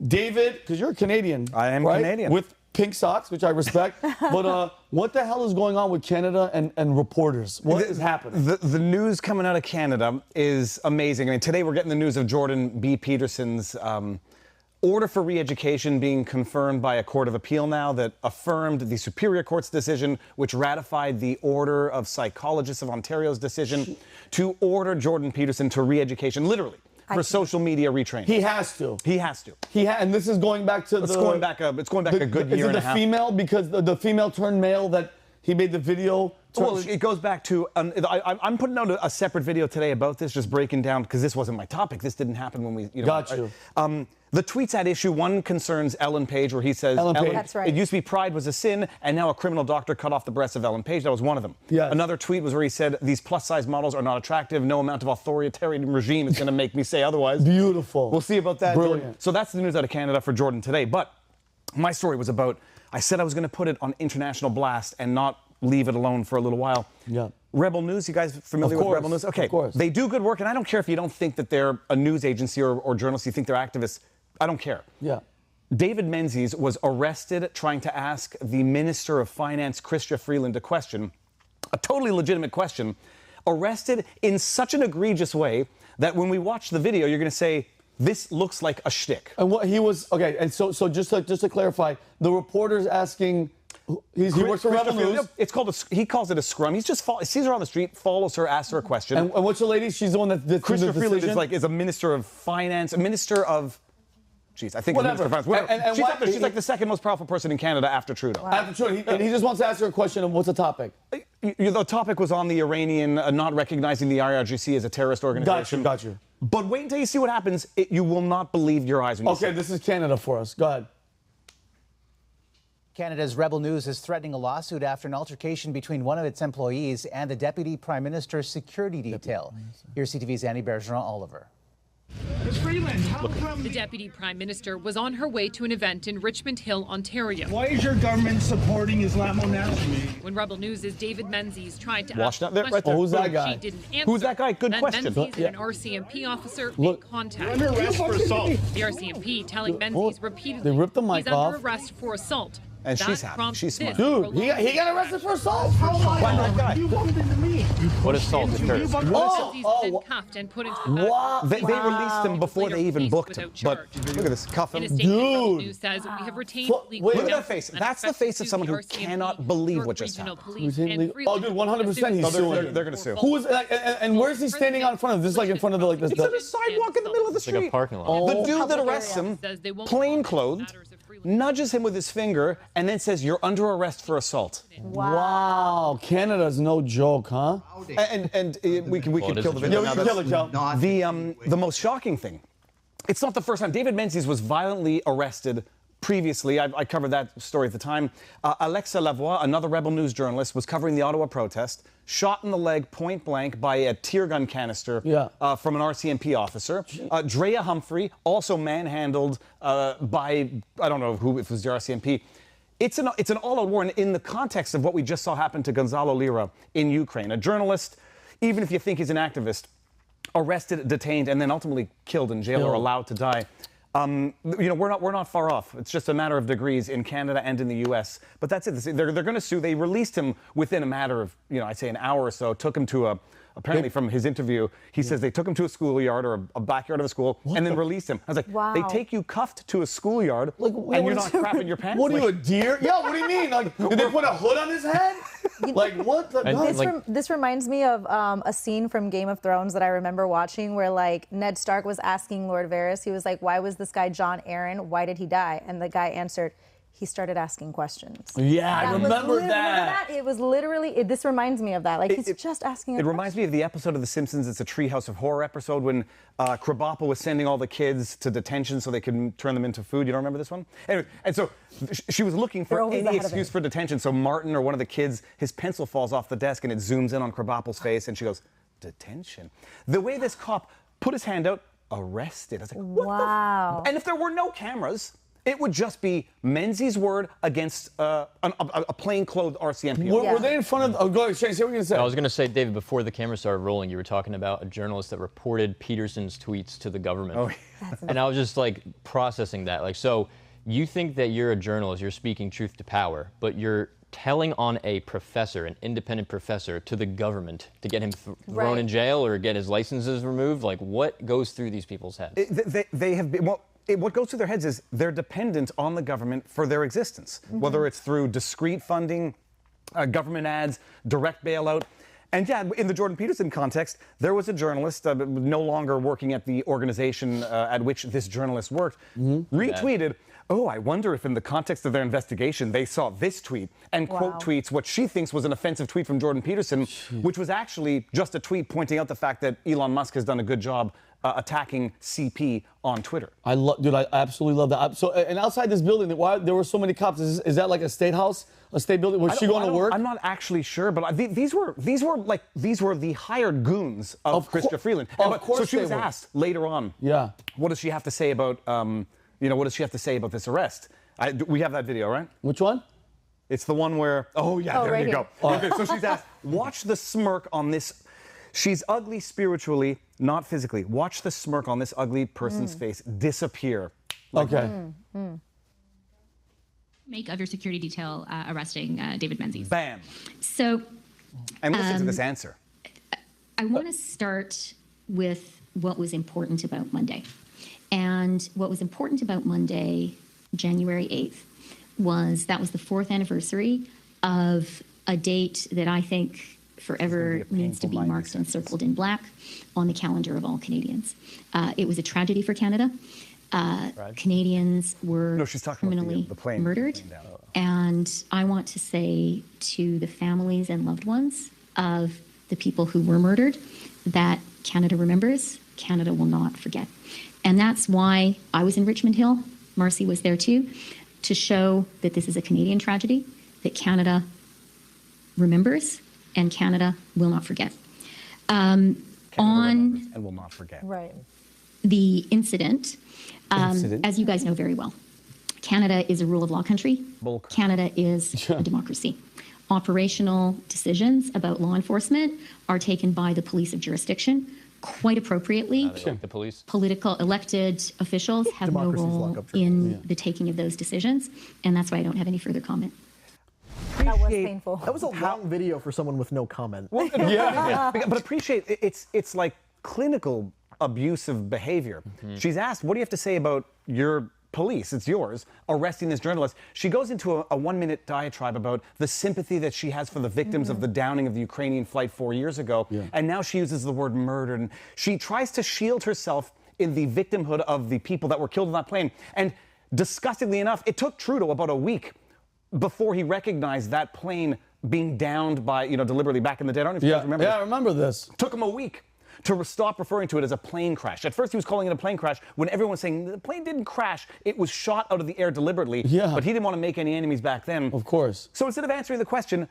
David, because you're Canadian. I am right? Canadian. With pink socks, which I respect. But what the hell is going on with Canada and reporters? What is happening? The news coming out of Canada is amazing. I mean, today we're getting the news of Jordan B. Peterson's order for re-education being confirmed by a court of appeal now that affirmed the Superior Court's decision, which ratified the Order of Psychologists of Ontario's decision to order Jordan Peterson to re-education, literally, for social media retraining. He has to. He has to. And this is going back to it's going back a good year and a half. Is it the female? Because the female turned male that he made the video. Well, it goes back to, I'm putting out a separate video today about this, just breaking down, because this wasn't my topic. This didn't happen when we, Got you. The tweets at issue, one concerns Ellen Page, where he says, Ellen Page. That's right. It used to be pride was a sin, and now a criminal doctor cut off the breasts of Ellen Page. That was one of them. Yes. Another tweet was where he said, these plus-size models are not attractive. No amount of authoritarian regime is going to make me say otherwise. Beautiful. We'll see about that. Brilliant. So that's the news out of Canada for Jordan today. But my story was about, I said I was going to put it on international blast and not leave it alone for a little while. Yeah. Rebel News, you guys familiar with Rebel News? Okay, of course. They do good work, and I don't care if you don't think that they're a news agency or journalists, you think they're activists. I don't care. Yeah. David Menzies was arrested trying to ask the Minister of Finance, Chrystia Freeland, a question, a totally legitimate question, arrested in such an egregious way that when we watch the video, you're going to say, this looks like a shtick. And what he was, okay, and so just to clarify, the reporter's asking, he works for Rebel News. It's called he calls it a scrum. He's just sees her on the street, follows her, asks her a question. And what's the lady? She's the one that Chrystia Freeland is a minister of finance, a minister of. Jeez, I think Whatever. Minister of Finance. And She's like the second most powerful person in Canada after Trudeau. Wow. After Trudeau, and he just wants to ask her a question. And what's the topic? The topic was on the Iranian not recognizing the IRGC as a terrorist organization. Got you. But wait until you see what happens. You will not believe your eyes when you see it. Okay, this is Canada for us. Go ahead. Canada's Rebel News is threatening a lawsuit after an altercation between one of its employees and the Deputy Prime Minister's security detail. Here's CTV's Annie Bergeron-Oliver. Ms. Freeland, the Deputy Prime Minister was on her way to an event in Richmond Hill, Ontario. Why is your government supporting Islamo-nationalism? When Rebel News' David Menzies tried to Washed ask up there, right there. Oh, who's that guy? She didn't answer. Who's that guy? Good then question. Menzies and an RCMP officer made contact. You're under arrest for assault. The RCMP telling Menzies repeatedly they ripped the mic he's under off. arrest for assault. And That she's happy. prompts She's smart. this Dude, he got arrested for assault? You bumped into me. What assault occurs? Menzies was then cuffed and put into the back. What? They released him before they even booked him. But look at this, cuff In him. a statement, Rebel Dude. News says we have retained Wait, legal look at that counsel face. and That's the expect to face of sue someone the who RCMP, cannot believe York what just Regional happened. Police, Routine and legal- Freeland Oh, dude, 100% he's will sue suing. They're gonna sue. Who is, and where's he standing out in front of? This is like in front of the, like this. He's on a sidewalk in the middle of the It's like a street. parking lot. The dude that Public arrests area. him, Says they won't plain-clothed, matters of Freeland. nudges him with his finger, and then says, "You're under arrest for assault." Wow, Canada's no joke, huh? And we can it is kill the video. a Yeah, now. we can kill it, Joe. The most shocking thing, it's not the first time. David Menzies was violently arrested previously. I covered that story at the time. Alexa Lavoie, another Rebel News journalist, was covering the Ottawa protest, shot in the leg point blank by a tear gun canister from an RCMP officer. Drea Humphrey, also manhandled by, I don't know who, if it was the RCMP. It's an all-out war in the context of what we just saw happen to Gonzalo Lira in Ukraine. A journalist, even if you think he's an activist, arrested, detained, and then ultimately killed in jail or allowed to die. We're not far off. It's just a matter of degrees in Canada and in the U.S. But that's it. They're going to sue. They released him within a matter of, I'd say an hour or so. Took him to apparently from his interview, he says they took him to a schoolyard or a backyard of a school and then released him. I was like, Wow. they take you cuffed to a schoolyard and you're not crapping your pants? What are you, a deer? Yeah, what do you mean? Like, did they put a hood on his head? Like, what the God? This reminds me of a scene from Game of Thrones that I remember watching where, like, Ned Stark was asking Lord Varys, he was like, why was this guy Jon Arryn? Why did he die? And the guy answered, he started asking questions. Yeah, I remember that. It was literally, this reminds me of that. Like, he's just asking a It question. reminds me of the episode of The Simpsons, it's a Treehouse of Horror episode when Krabappel was sending all the kids to detention so they could turn them into food. You don't remember this one? Anyway, and so she was looking for any excuse for detention. So Martin or one of the kids, his pencil falls off the desk and it zooms in on Krabappel's face and she goes, detention. The way this cop put his hand out, arrested. I was like, what the f-? And if there were no cameras, It would just be Menzies' word against a plainclothed RCMP. Were they in front of? Oh, go ahead, Shane. Say what you're going to say. I was going to say, David, before the camera started rolling, you were talking about a journalist that reported Peterson's tweets to the government. Oh, and I was just like processing that. Like, so you think that you're a journalist, you're speaking truth to power, but you're telling on a professor, an independent professor, to the government to get him thrown in jail or get his licenses removed? Like, what goes through these people's heads? They have been, well, what goes through their heads is they're dependent on the government for their existence, whether it's through discrete funding, government ads, direct bailout. And yeah, in the Jordan Peterson context, there was a journalist no longer working at the organization at which this journalist worked, retweeted, oh, I wonder if in the context of their investigation, they saw this tweet and quote tweets what she thinks was an offensive tweet from Jordan Peterson, which was actually just a tweet pointing out the fact that Elon Musk has done a good job attacking CP on Twitter. Dude, I absolutely love that. So, and outside this building, why there were so many cops? Is that like a state house, a state building? Was she going to work? I'm not actually sure, but these were the hired goons of Chrystia Freeland. Of course, so she was asked later on. Yeah. What does she have to say about what does she have to say about this arrest? We have that video, right? Which one? It's the one where, there right you here. go. Okay, so she's asked, watch the smirk on this. She's ugly spiritually, not physically. Watch the smirk on this ugly person's face disappear. Okay. Make of your security detail arresting David Menzies? Bam. So, and listen to this answer. I want to start with what was important about Monday. And what was important about Monday, January 8th, was that was the 4th anniversary of a date that I think forever needs to be marked and circled in black on the calendar of all Canadians. It was a tragedy for Canada. Canadians were criminally murdered. And I want to say to the families and loved ones of the people who were murdered that Canada remembers, Canada will not forget. And that's why I was in Richmond Hill, Marcy was there too, to show that this is a Canadian tragedy, that Canada remembers, and Canada will not forget. And will not forget. Right. The incident, as you guys know very well, Canada is a rule of law country. Canada is a democracy. Operational decisions about law enforcement are taken by the police of jurisdiction. Quite appropriately, the police. Political elected officials have no role in the taking of those decisions, and that's why I don't have any further comment. That was painful. That was a long video for someone with no comment. Well, yeah. But appreciate it's like clinical abusive behavior. She's asked, what do you have to say about your police, it's yours, arresting this journalist? She goes into a 1-minute diatribe about the sympathy that she has for the victims of the downing of the Ukrainian flight 4 years ago. And now she uses the word murdered. And she tries to shield herself in the victimhood of the people that were killed on that plane. And disgustingly enough, it took Trudeau about a week before he recognized that plane being downed by, deliberately back in the day. I don't know if you guys remember. Yeah, I remember this. Took him a week to stop referring to it as a plane crash. At first he was calling it a plane crash when everyone was saying the plane didn't crash. It was shot out of the air deliberately. Yeah. But he didn't want to make any enemies back then. Of course. So instead of answering the question,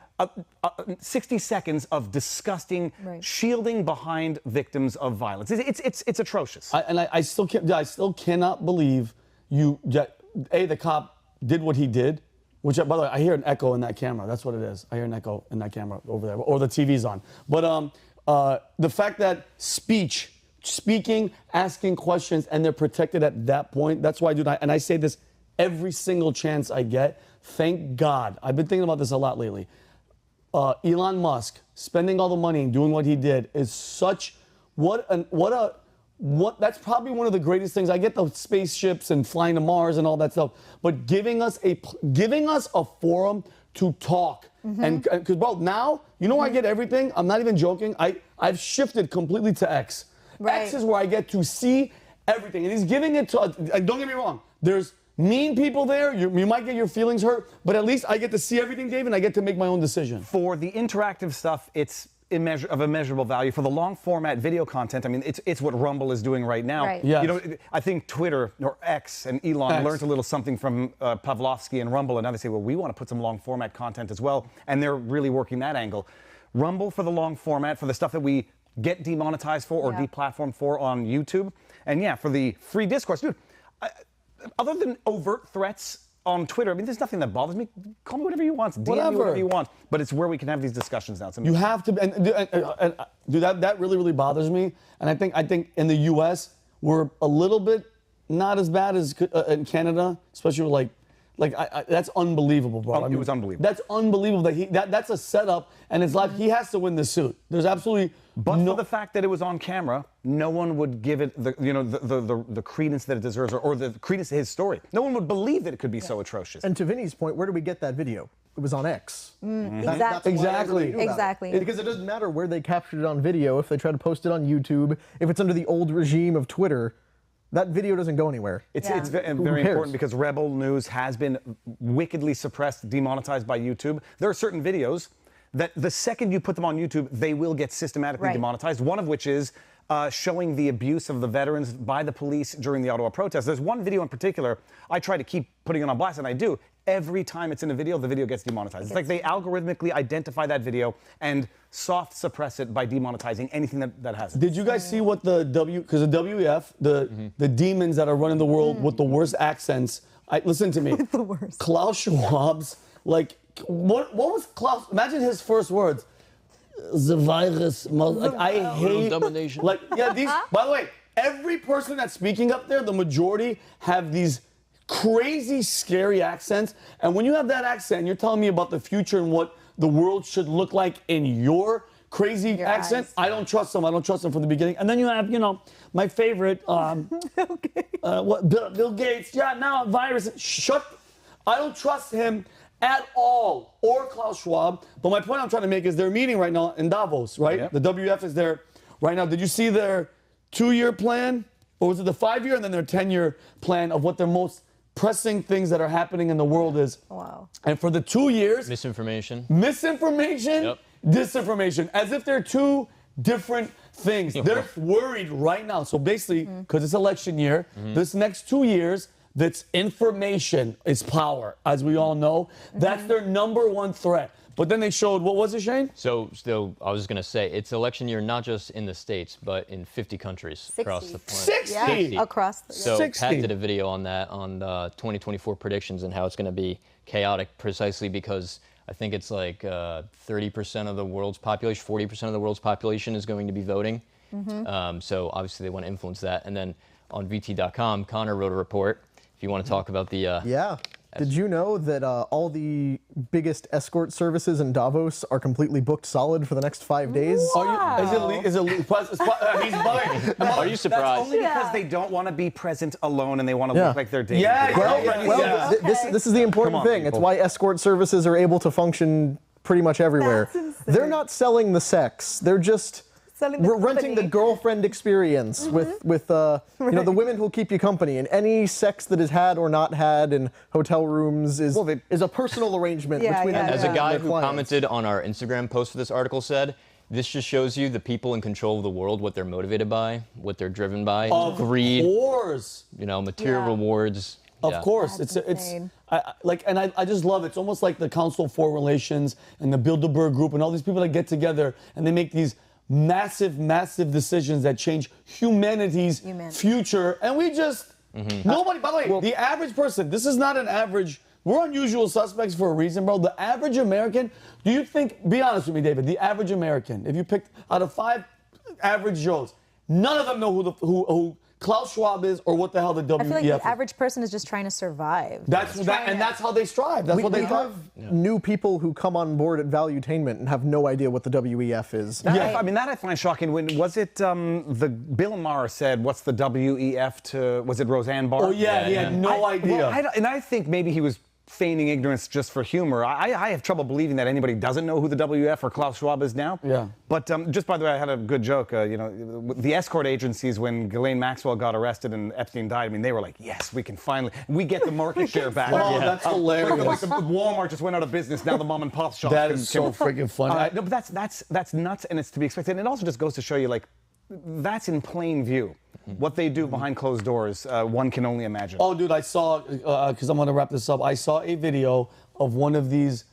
60 seconds of disgusting shielding behind victims of violence. It's atrocious. I still cannot believe the cop did what he did. Which, by the way, I hear an echo in that camera. That's what it is. I hear an echo in that camera over there, or the TV's on. But the fact that speaking, asking questions, and they're protected at that point, that's why I say this every single chance I get. Thank God. I've been thinking about this a lot lately. Elon Musk spending all the money and doing what he did is that's probably one of the greatest things. I get the spaceships and flying to Mars and all that stuff, but giving us a forum to talk. And because, bro, now, I get everything. I'm not even joking. I've shifted completely to X. Right. X is where I get to see everything. And he's giving it to, don't get me wrong, there's mean people there. You might get your feelings hurt, but at least I get to see everything, Dave, and I get to make my own decision. For the interactive stuff, it's of immeasurable value. For the long format video content, I mean, it's what Rumble is doing right now. Right. Yes. I think Twitter or X and Elon learned a little something from Pavlovsky and Rumble, and now they say, well, we want to put some long format content as well, and they're really working that angle. Rumble for the long format, for the stuff that we get demonetized for or deplatformed for on YouTube, and for the free discourse. Dude, other than overt threats on Twitter, I mean, there's nothing that bothers me. Call me whatever you want. DM me whatever you want. But it's where we can have these discussions now. You have to, and dude, that really, really bothers me. And I think in the U.S. we're a little bit not as bad as in Canada, especially with that's unbelievable, bro. It was unbelievable. That's unbelievable that's a setup, and it's like he has to win the suit. There's absolutely for the fact that it was on camera, no one would give it the credence that it deserves, or the credence to his story. No one would believe that it could be so atrocious. And to Vinny's point, where did we get that video? It was on X. Exactly. Because it doesn't matter where they captured it on video. If they try to post it on YouTube, if it's under the old regime of Twitter, that video doesn't go anywhere. It's very important because Rebel News has been wickedly suppressed, demonetized by YouTube. There are certain videos that the second you put them on YouTube, they will get systematically demonetized, one of which is showing the abuse of the veterans by the police during the Ottawa protests. There's one video in particular, I try to keep putting it on blast, and I do. Every time it's in a video, the video gets demonetized. It's like they algorithmically identify that video and soft suppress it by demonetizing anything that has it. Did you guys see what because the WEF, the demons that are running the world with the worst accents, listen to me. With the worst. Klaus Schwab's, what was Klaus, imagine his first words. The virus, I hate domination. By the way, every person that's speaking up there, the majority have these crazy, scary accents. And when you have that accent, you're telling me about the future and what the world should look like in your crazy accent. I don't trust them. I don't trust them from the beginning. And then you have, my favorite, Bill Gates. Yeah, now virus. I don't trust him at all, or Klaus Schwab. But my point I'm trying to make is they're meeting right now in Davos, right? Yeah. The WF is there right now. Did you see their 2-year plan? Or was it the 5-year and then their 10-year plan of what their most pressing things that are happening in the world is? Wow. And for the 2 years... Misinformation, disinformation, as if they're two different things. They're worried right now. So basically, because it's election year, this next 2 years, that's information is power, as we all know. That's their number one threat. But then they showed, what was it, Shane? So still, I was going to say, it's election year not just in the States, but in 50 countries across the planet. 60? Yeah, across the So 60. Pat did a video on that, on the 2024 predictions and how it's going to be chaotic precisely because I think it's like 30% of the world's population, 40% of the world's population is going to be voting. So obviously they want to influence that. And then on VT.com, Connor wrote a report. If you want to talk about the... Yeah. Did you know that all the biggest escort services in Davos are completely booked solid for the next 5 days? Are you Are you surprised? That's only because they don't want to be present alone and they want to look like they're dating. This is the important thing. people. It's why escort services are able to function pretty much everywhere. They're not selling the sex. They're just... We're renting the girlfriend experience with the women who'll keep you company, and any sex that is had or not had in hotel rooms is a personal arrangement between them. As a guy who clients. commented on our Instagram post for this article said, this just shows you the people in control of the world, what they're motivated by, what they're driven by, greed, material rewards. Of course, I just love it. It's almost like the Council for Relations and the Bilderberg Group and all these people that get together and they make these massive decisions that change humanity's future. And we just, nobody, by the way, the average person, this is not an average, we're unusual suspects for a reason, bro. The average American, do you think, be honest with me, David, the average American, if you picked out of 5 average Joes, none of them know who Klaus Schwab is or what the hell the WEF is. I feel like the average person is just trying to survive. That's how they strive. That's what they have new people who come on board at Valuetainment and have no idea what the WEF is. I mean, that I find shocking. When was it the Bill Maher said, what's the WEF to, was it Roseanne Barr? Oh, yeah, he had no idea. And I think maybe he was feigning ignorance just for humor. I have trouble believing that anybody doesn't know who the WEF or Klaus Schwab is now. Yeah. But just by the way, I had a good joke. The escort agencies, when Ghislaine Maxwell got arrested and Epstein died, I mean, they were like, yes, we can finally, we get the market share back. Oh, that's hilarious. Like Walmart just went out of business. Now the mom and pop shops. That is so freaking funny. No, but that's nuts, and it's to be expected. And it also just goes to show you, like, that's in plain view. What they do behind closed doors, one can only imagine. Oh, dude, I saw, because I'm going to wrap this up, I saw a video of one of these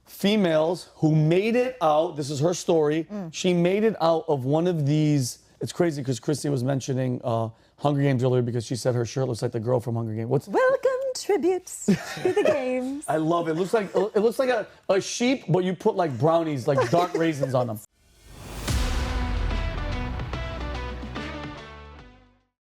females who made it out. This is her story. She made it out of one of these it's crazy because Chrystia was mentioning Hunger Games earlier because she said her shirt looks like the girl from Hunger Games. Welcome tributes to the games. I love it. It looks like a sheep, but you put like brownies, like dark raisins on them.